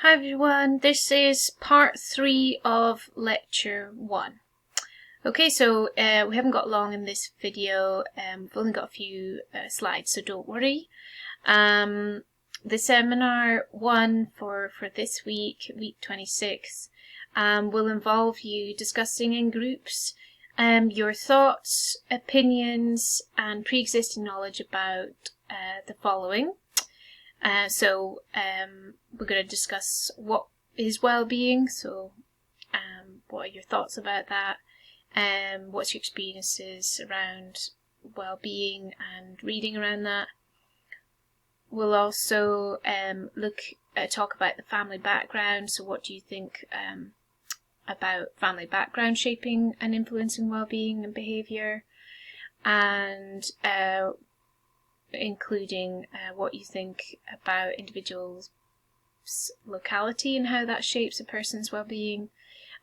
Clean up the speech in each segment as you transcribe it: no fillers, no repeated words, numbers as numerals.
Hi everyone, this is part 3 of lecture 1. Okay, so we haven't got long in this video, we've only got a few slides, so don't worry. The seminar 1 for this week, week 26, will involve you discussing in groups your thoughts, opinions and pre-existing knowledge about the following. We're going to discuss what is well-being, so what are your thoughts about that, what's your experiences around well-being and reading around that. We'll also talk about the family background, so what do you think about family background shaping and influencing well-being and behaviour, and including what you think about individuals' locality and how that shapes a person's well-being,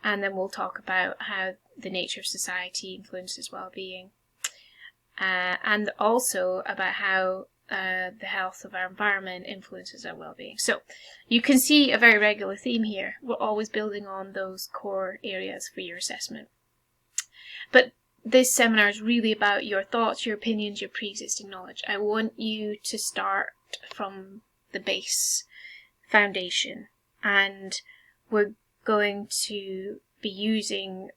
and then we'll talk about how the nature of society influences well-being, and also about how the health of our environment influences our well-being. So you can see a very regular theme here. We're always building on those core areas for your assessment. But this seminar is really about your thoughts, your opinions, your pre-existing knowledge. I want you to start from the base foundation, and we're going to be using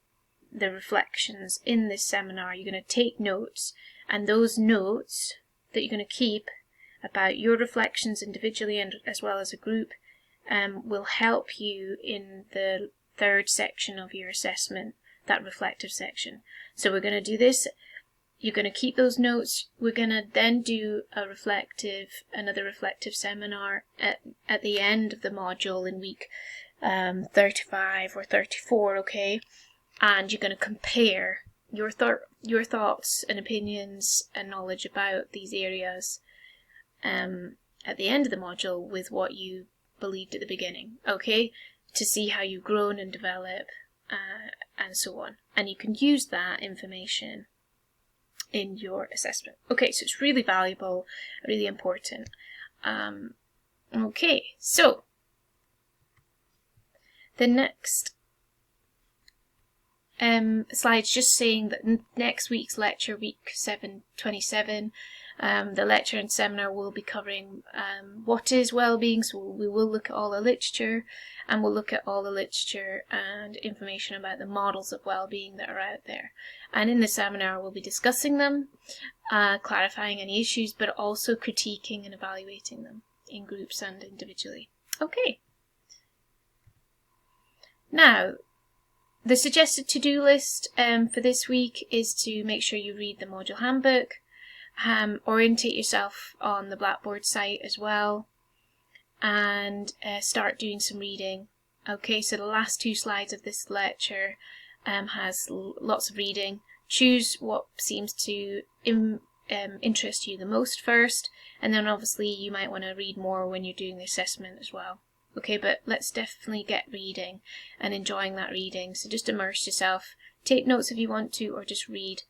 the reflections in this seminar. You're going to take notes, and those notes that you're going to keep about your reflections individually and as well as a group will help you in the third section of your assessment, that reflective section. So we're going to do this. You're going to keep those notes. We're going to then do another reflective seminar at the end of the module in week 35 or 34, okay? And you're going to compare your thoughts and opinions and knowledge about these areas at the end of the module with what you believed at the beginning, okay? To see how you've grown and developed and so on. And you can use that information in your assessment. Okay, so it's really valuable, really important. Okay, so the next slide's just saying that next week's lecture, week 27, the lecture and seminar will be covering what is well-being. So we will look at all the literature, and we'll look at all the literature and information about the models of well-being that are out there. And in the seminar we'll be discussing them, clarifying any issues, but also critiquing and evaluating them in groups and individually. Okay. Now, the suggested to-do list for this week is to make sure you read the module handbook, orientate yourself on the Blackboard site as well, and start doing some reading. Okay, so the last 2 slides of this lecture has lots of reading. Choose what seems to interest you the most first, and then obviously you might want to read more when you're doing the assessment as well. Okay, but let's definitely get reading and enjoying that reading. So just immerse yourself. Take notes if you want to, or just read.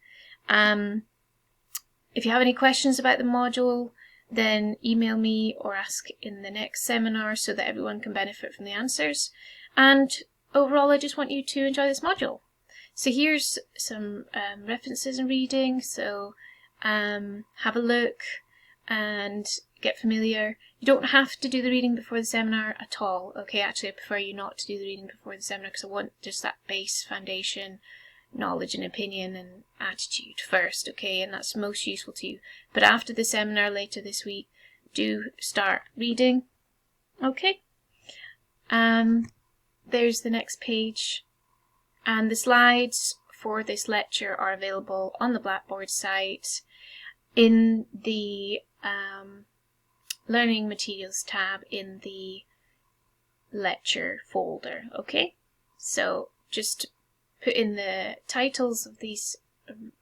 If you have any questions about the module, then email me or ask in the next seminar so that everyone can benefit from the answers. And overall, I just want you to enjoy this module. So here's some references and reading. So have a look and get familiar. You don't have to do the reading before the seminar at all. Okay, actually I prefer you not to do the reading before the seminar because I want just that base foundation knowledge and opinion and attitude first, okay, and that's most useful to you. But after the seminar later this week, do start reading. Okay, there's the next page, and the slides for this lecture are available on the Blackboard site in the Learning Materials tab in the lecture folder. Okay, so just put in the titles of these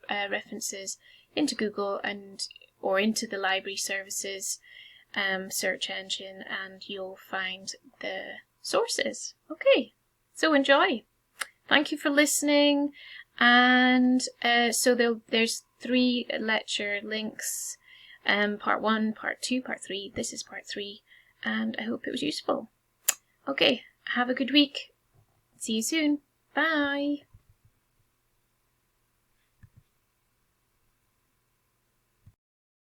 references into Google or into the library services search engine, and you'll find the sources. Okay, so enjoy. Thank you for listening, and so there's 3 lecture links, part 1, part 2, part 3. This is part 3, and I hope it was useful. Okay, have a good week. See you soon. Bye.